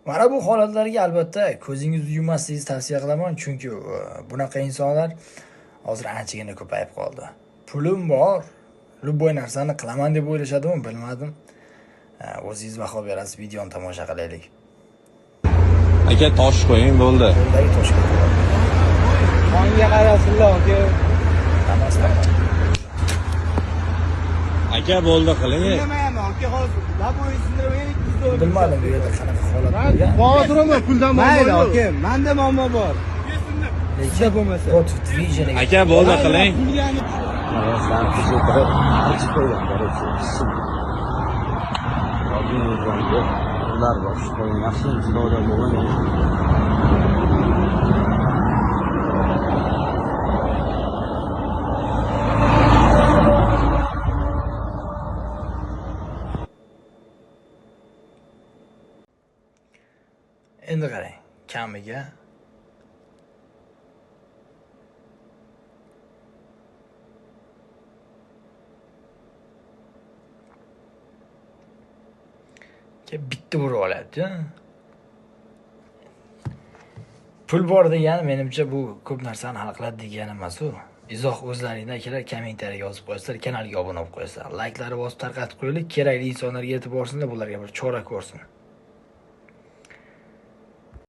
Mana bu holatlarga albatta ko'zingizni yummasligingizni tavsiya qilaman, chunki bunaqa insonlar hozir anchagina ko'payib qoldi. Pulim bor, любой narsani qilaman deb o'ylashadimi, bilmadim. O'zingiz baho berasiz, videoni tomosha qilaylik. Aka tosh qo'ying bo'ldi. Qo'ldagi toshga qo'ying. Qonga qarasinlar, aka. Tamam. Aka bo'ldi qiling. Bilmayman, aka hozir. Labo'yi sindirib Bilmadim bu yerda qanaqa holat bo'lgan. Bora turaman, puldan mayli, aka. Menda muammo bor. Lekin bo'lmasa. Bot Vision Aka bo'ldi qiling. Ular bor, qo'ying, yaxshi chiqadi bo'lgan. Endi qarang, kamiga bitta urib olyapti. Pul bor degani menimcha bu ko'p narsani hal qiladi degani emas u. Izoh o'zlaringdan akalar kommentariyaga yozib qo'yasizlar, kanalga obuna bo'lib qo'yasizlar. Layklarni bosib tarqatib qo'yinglar, kerakli insonlarga yetib borsinlar, bularga bir chora ko'rsin.